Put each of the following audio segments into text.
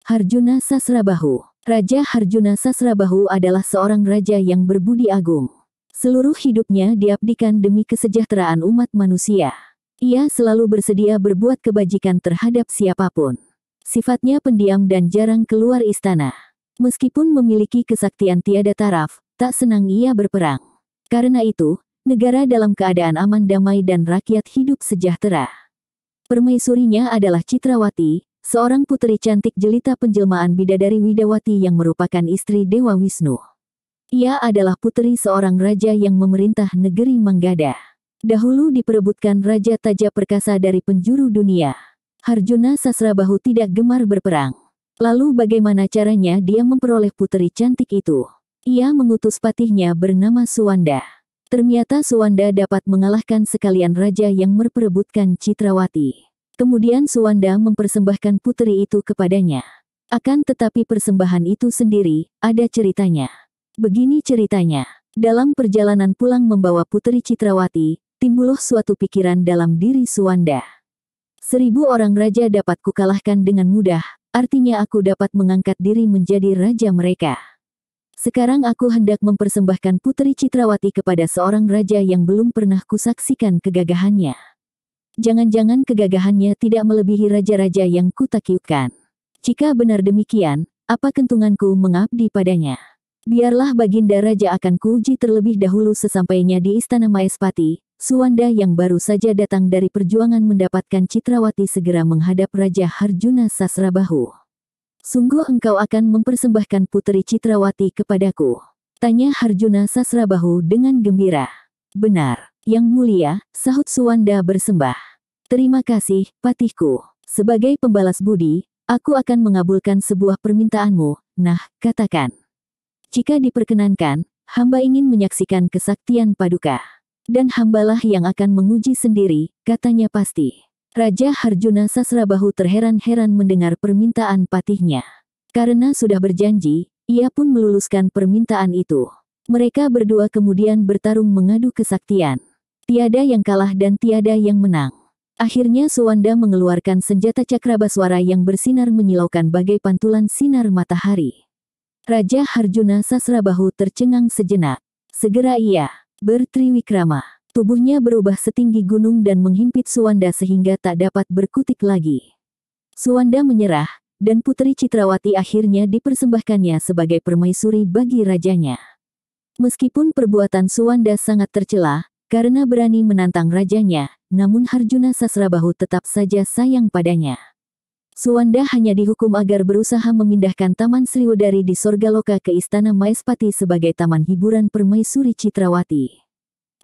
Harjuna Sasrabahu. Raja Harjuna Sasrabahu adalah seorang raja yang berbudi agung. Seluruh hidupnya diabdikan demi kesejahteraan umat manusia. Ia selalu bersedia berbuat kebajikan terhadap siapapun. Sifatnya pendiam dan jarang keluar istana. Meskipun memiliki kesaktian tiada taraf, tak senang ia berperang. Karena itu, negara dalam keadaan aman damai dan rakyat hidup sejahtera. Permaisurinya adalah Citrawati, seorang puteri cantik jelita penjelmaan bidadari Widawati yang merupakan istri Dewa Wisnu. Ia adalah puteri seorang raja yang memerintah negeri Manggada. Dahulu diperebutkan Raja Taja Perkasa dari penjuru dunia. Harjuna Sasrabahu tidak gemar berperang. Lalu bagaimana caranya dia memperoleh puteri cantik itu? Ia mengutus patihnya bernama Suwanda. Ternyata Suwanda dapat mengalahkan sekalian raja yang memperebutkan Citrawati. Kemudian Suwanda mempersembahkan puteri itu kepadanya. Akan tetapi persembahan itu sendiri, ada ceritanya. Begini ceritanya. Dalam perjalanan pulang membawa puteri Citrawati, timbullah suatu pikiran dalam diri Suwanda. 1000 orang raja dapat kukalahkan dengan mudah, artinya aku dapat mengangkat diri menjadi raja mereka. Sekarang aku hendak mempersembahkan puteri Citrawati kepada seorang raja yang belum pernah kusaksikan kegagahannya. Jangan-jangan kegagahannya tidak melebihi raja-raja yang kutaklukkan. Jika benar demikian, apa kentunganku mengabdi padanya? Biarlah Baginda Raja akan kuuji terlebih dahulu sesampainya di Istana Maespati. Suwanda yang baru saja datang dari perjuangan mendapatkan Citrawati segera menghadap Raja Harjuna Sasrabahu. Sungguh engkau akan mempersembahkan puteri Citrawati kepadaku? Tanya Harjuna Sasrabahu dengan gembira. Benar, Yang Mulia, sahut Suwanda bersembah. Terima kasih, patihku. Sebagai pembalas budi, aku akan mengabulkan sebuah permintaanmu. Nah, katakan. Jika diperkenankan, hamba ingin menyaksikan kesaktian Paduka. Dan hambalah yang akan menguji sendiri, katanya pasti. Raja Harjuna Sasrabahu terheran-heran mendengar permintaan patihnya. Karena sudah berjanji, ia pun meluluskan permintaan itu. Mereka berdua kemudian bertarung mengadu kesaktian. Tiada yang kalah dan tiada yang menang. Akhirnya Suwanda mengeluarkan senjata Cakrabaswara yang bersinar menyilaukan bagai pantulan sinar matahari. Raja Harjuna Sasrabahu tercengang sejenak. Segera ia bertriwikrama. Tubuhnya berubah setinggi gunung dan menghimpit Suwanda sehingga tak dapat berkutik lagi. Suwanda menyerah, dan puteri Citrawati akhirnya dipersembahkannya sebagai permaisuri bagi rajanya. Meskipun perbuatan Suwanda sangat tercela, karena berani menantang rajanya, namun Harjuna Sasrabahu tetap saja sayang padanya. Suwanda hanya dihukum agar berusaha memindahkan Taman Sriwedari di Sorgaloka ke Istana Maespati sebagai taman hiburan permaisuri Citrawati.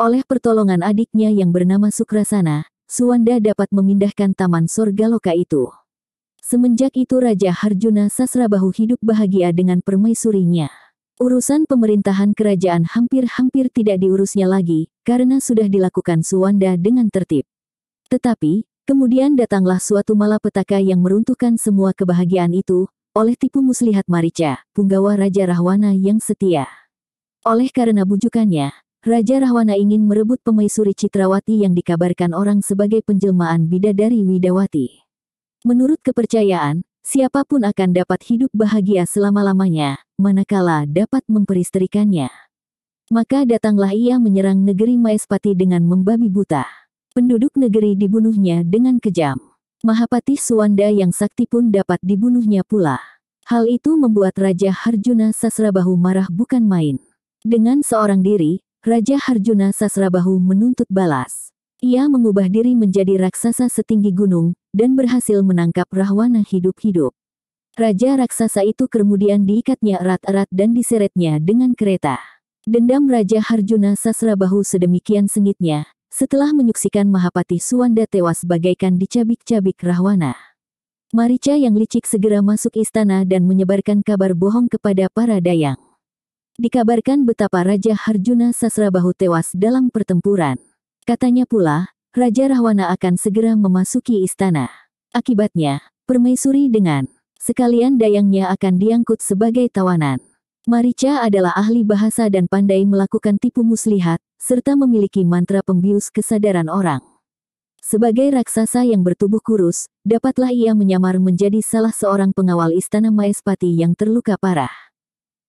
Oleh pertolongan adiknya yang bernama Sukrasana, Suwanda dapat memindahkan Taman Sorgaloka itu. Semenjak itu Raja Harjuna Sasrabahu hidup bahagia dengan permaisurinya. Urusan pemerintahan kerajaan hampir-hampir tidak diurusnya lagi, karena sudah dilakukan Suwanda dengan tertib. Tetapi, kemudian datanglah suatu malapetaka yang meruntuhkan semua kebahagiaan itu, oleh tipu muslihat Marica, punggawa Raja Rahwana yang setia. Oleh karena bujukannya, Raja Rahwana ingin merebut permaisuri Citrawati yang dikabarkan orang sebagai penjelmaan bidadari Widawati. Menurut kepercayaan, siapapun akan dapat hidup bahagia selama-lamanya, manakala dapat memperistrikannya. Maka datanglah ia menyerang negeri Maespati dengan membabi buta. Penduduk negeri dibunuhnya dengan kejam. Mahapatih Suwanda yang sakti pun dapat dibunuhnya pula. Hal itu membuat Raja Harjuna Sasrabahu marah bukan main. Dengan seorang diri, Raja Harjuna Sasrabahu menuntut balas. Ia mengubah diri menjadi raksasa setinggi gunung, dan berhasil menangkap Rahwana hidup-hidup. Raja raksasa itu kemudian diikatnya erat-erat dan diseretnya dengan kereta. Dendam Raja Harjuna Sasrabahu sedemikian sengitnya, setelah menyaksikan Mahapatih Suwanda tewas bagaikan dicabik-cabik Rahwana. Marica yang licik segera masuk istana dan menyebarkan kabar bohong kepada para dayang. Dikabarkan betapa Raja Harjuna Sasrabahu tewas dalam pertempuran. Katanya pula, Raja Rahwana akan segera memasuki istana. Akibatnya, permaisuri dengan sekalian dayangnya akan diangkut sebagai tawanan. Marica adalah ahli bahasa dan pandai melakukan tipu muslihat, serta memiliki mantra pembius kesadaran orang. Sebagai raksasa yang bertubuh kurus, dapatlah ia menyamar menjadi salah seorang pengawal istana Maespati yang terluka parah.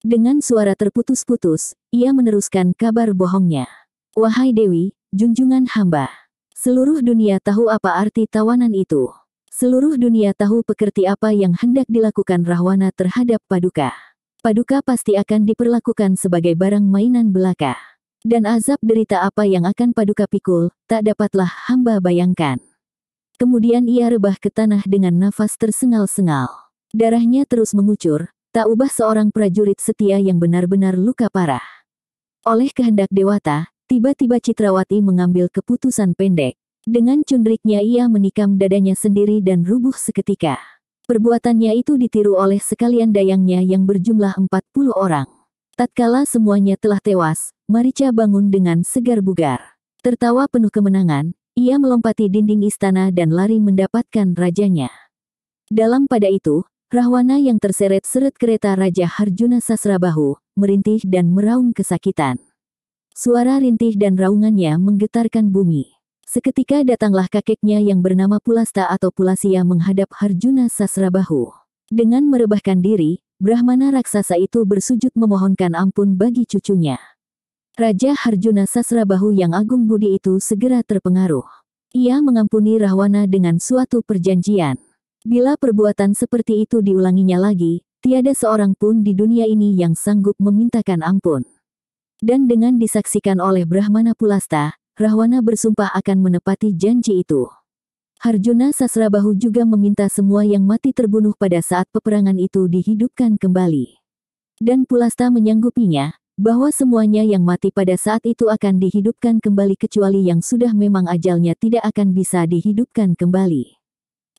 Dengan suara terputus-putus, ia meneruskan kabar bohongnya. Wahai Dewi, junjungan hamba. Seluruh dunia tahu apa arti tawanan itu. Seluruh dunia tahu pekerti apa yang hendak dilakukan Rahwana terhadap Paduka. Paduka pasti akan diperlakukan sebagai barang mainan belaka. Dan azab derita apa yang akan Paduka pikul, tak dapatlah hamba bayangkan. Kemudian ia rebah ke tanah dengan nafas tersengal-sengal. Darahnya terus mengucur, tak ubah seorang prajurit setia yang benar-benar luka parah. Oleh kehendak Dewata, tiba-tiba Citrawati mengambil keputusan pendek. Dengan cundriknya ia menikam dadanya sendiri dan rubuh seketika. Perbuatannya itu ditiru oleh sekalian dayangnya yang berjumlah 40 orang. Tatkala semuanya telah tewas, Marica bangun dengan segar bugar. Tertawa penuh kemenangan, ia melompati dinding istana dan lari mendapatkan rajanya. Dalam pada itu, Rahwana yang terseret-seret kereta Raja Harjuna Sasrabahu, merintih dan meraung kesakitan. Suara rintih dan raungannya menggetarkan bumi. Seketika datanglah kakeknya yang bernama Pulasta atau Pulasia menghadap Harjuna Sasrabahu. Dengan merebahkan diri, Brahmana raksasa itu bersujud memohonkan ampun bagi cucunya. Raja Harjuna Sasrabahu yang agung budi itu segera terpengaruh. Ia mengampuni Rahwana dengan suatu perjanjian. Bila perbuatan seperti itu diulanginya lagi, tiada seorang pun di dunia ini yang sanggup memintakan ampun. Dan dengan disaksikan oleh Brahmana Pulasta, Rahwana bersumpah akan menepati janji itu. Harjuna Sasrabahu juga meminta semua yang mati terbunuh pada saat peperangan itu dihidupkan kembali. Dan Pulasta menyanggupinya, bahwa semuanya yang mati pada saat itu akan dihidupkan kembali kecuali yang sudah memang ajalnya tidak akan bisa dihidupkan kembali.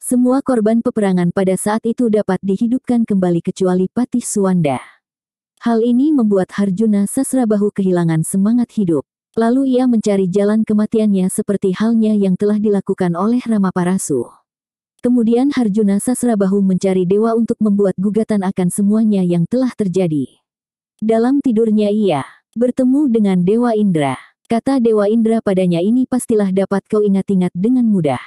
Semua korban peperangan pada saat itu dapat dihidupkan kembali kecuali Patih Suwanda. Hal ini membuat Harjuna Sasrabahu kehilangan semangat hidup. Lalu ia mencari jalan kematiannya seperti halnya yang telah dilakukan oleh Ramaparasu. Kemudian Harjuna Sasrabahu mencari dewa untuk membuat gugatan akan semuanya yang telah terjadi. Dalam tidurnya ia bertemu dengan Dewa Indra. Kata Dewa Indra padanya, ini pastilah dapat kau ingat-ingat dengan mudah.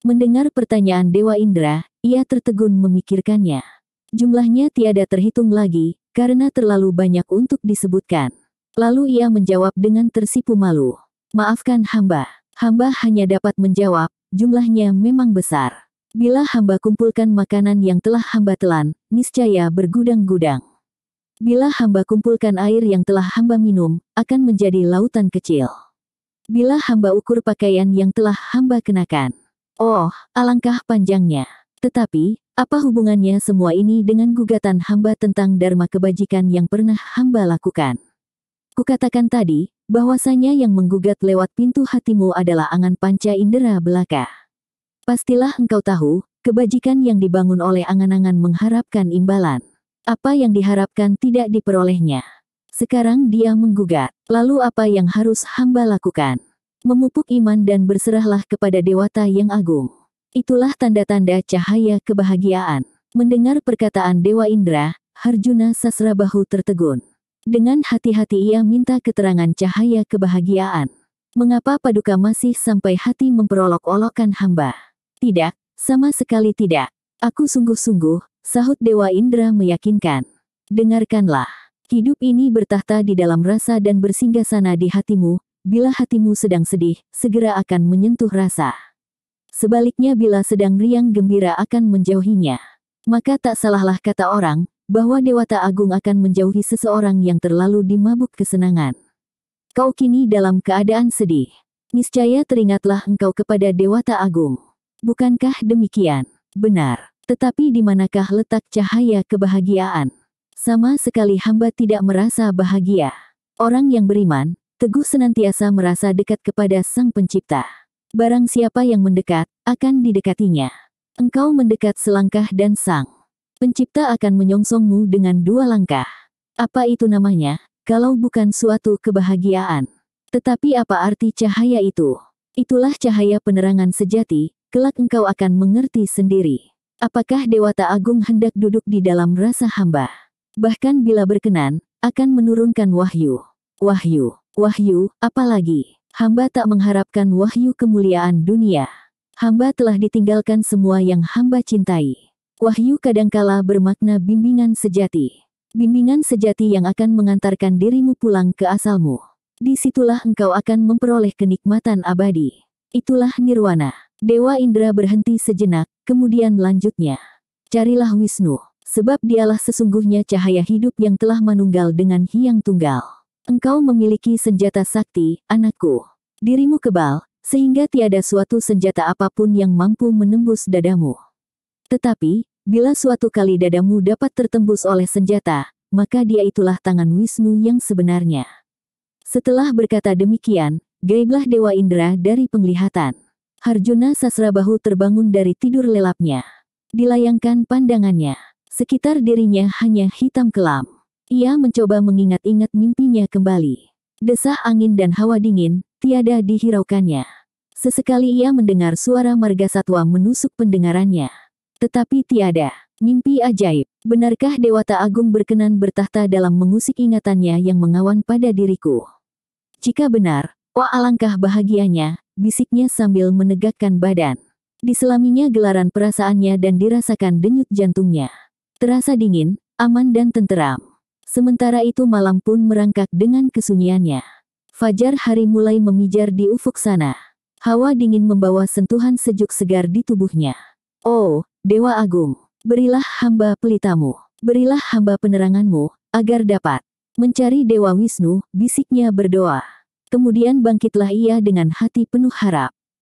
Mendengar pertanyaan Dewa Indra, ia tertegun memikirkannya. Jumlahnya tiada terhitung lagi, karena terlalu banyak untuk disebutkan. Lalu ia menjawab dengan tersipu malu. Maafkan hamba. Hamba hanya dapat menjawab, jumlahnya memang besar. Bila hamba kumpulkan makanan yang telah hamba telan, niscaya bergudang-gudang. Bila hamba kumpulkan air yang telah hamba minum, akan menjadi lautan kecil. Bila hamba ukur pakaian yang telah hamba kenakan. Oh, alangkah panjangnya. Tetapi, apa hubungannya semua ini dengan gugatan hamba tentang dharma kebajikan yang pernah hamba lakukan? Kukatakan tadi, bahwasanya yang menggugat lewat pintu hatimu adalah angan panca indera belaka. Pastilah engkau tahu, kebajikan yang dibangun oleh angan-angan mengharapkan imbalan. Apa yang diharapkan tidak diperolehnya. Sekarang dia menggugat. Lalu apa yang harus hamba lakukan? Memupuk iman dan berserahlah kepada Dewata yang agung. Itulah tanda-tanda cahaya kebahagiaan. Mendengar perkataan Dewa Indra, Harjuna Sasrabahu tertegun. Dengan hati-hati ia minta keterangan cahaya kebahagiaan. Mengapa Paduka masih sampai hati memperolok-olokkan hamba? Tidak, sama sekali tidak. Aku sungguh-sungguh, sahut Dewa Indra meyakinkan. Dengarkanlah. Hidup ini bertahta di dalam rasa dan bersinggasana di hatimu. Bila hatimu sedang sedih, segera akan menyentuh rasa. Sebaliknya bila sedang riang gembira akan menjauhinya. Maka tak salahlah kata orang, bahwa Dewata Agung akan menjauhi seseorang yang terlalu dimabuk kesenangan. Kau kini dalam keadaan sedih. Niscaya teringatlah engkau kepada Dewata Agung. Bukankah demikian? Benar. Tetapi di manakah letak cahaya kebahagiaan? Sama sekali hamba tidak merasa bahagia. Orang yang beriman, teguh senantiasa merasa dekat kepada Sang Pencipta. Barang siapa yang mendekat, akan didekatinya. Engkau mendekat selangkah dan Sang Pencipta akan menyongsongmu dengan 2 langkah. Apa itu namanya, kalau bukan suatu kebahagiaan? Tetapi apa arti cahaya itu? Itulah cahaya penerangan sejati, kelak engkau akan mengerti sendiri. Apakah Dewata Agung hendak duduk di dalam rasa hamba? Bahkan bila berkenan, akan menurunkan wahyu. Wahyu, apalagi, hamba tak mengharapkan wahyu kemuliaan dunia. Hamba telah ditinggalkan semua yang hamba cintai. Wahyu kadangkala bermakna bimbingan sejati. Bimbingan sejati yang akan mengantarkan dirimu pulang ke asalmu. Disitulah engkau akan memperoleh kenikmatan abadi. Itulah nirwana. Dewa Indra berhenti sejenak, kemudian lanjutnya. Carilah Wisnu, sebab dialah sesungguhnya cahaya hidup yang telah manunggal dengan Hyang Tunggal. Engkau memiliki senjata sakti, anakku. Dirimu kebal, sehingga tiada suatu senjata apapun yang mampu menembus dadamu. Tetapi, bila suatu kali dadamu dapat tertembus oleh senjata, maka dia itulah tangan Wisnu yang sebenarnya. Setelah berkata demikian, gaiblah Dewa Indra dari penglihatan. Harjuna Sasrabahu terbangun dari tidur lelapnya. Dilayangkan pandangannya. Sekitar dirinya hanya hitam kelam. Ia mencoba mengingat-ingat mimpinya kembali. Desah angin dan hawa dingin, tiada dihiraukannya. Sesekali ia mendengar suara margasatwa menusuk pendengarannya. Tetapi tiada mimpi ajaib. Benarkah Dewata Agung berkenan bertahta dalam mengusik ingatannya yang mengawan pada diriku? Jika benar, wah alangkah bahagianya, bisiknya sambil menegakkan badan. Diselaminya gelaran perasaannya dan dirasakan denyut jantungnya. Terasa dingin, aman dan tenteram. Sementara itu malam pun merangkak dengan kesunyiannya. Fajar hari mulai memijar di ufuk sana. Hawa dingin membawa sentuhan sejuk segar di tubuhnya. Oh, Dewa Agung, berilah hamba pelitamu, berilah hamba peneranganmu, agar dapat mencari Dewa Wisnu, bisiknya berdoa. Kemudian bangkitlah ia dengan hati penuh harap.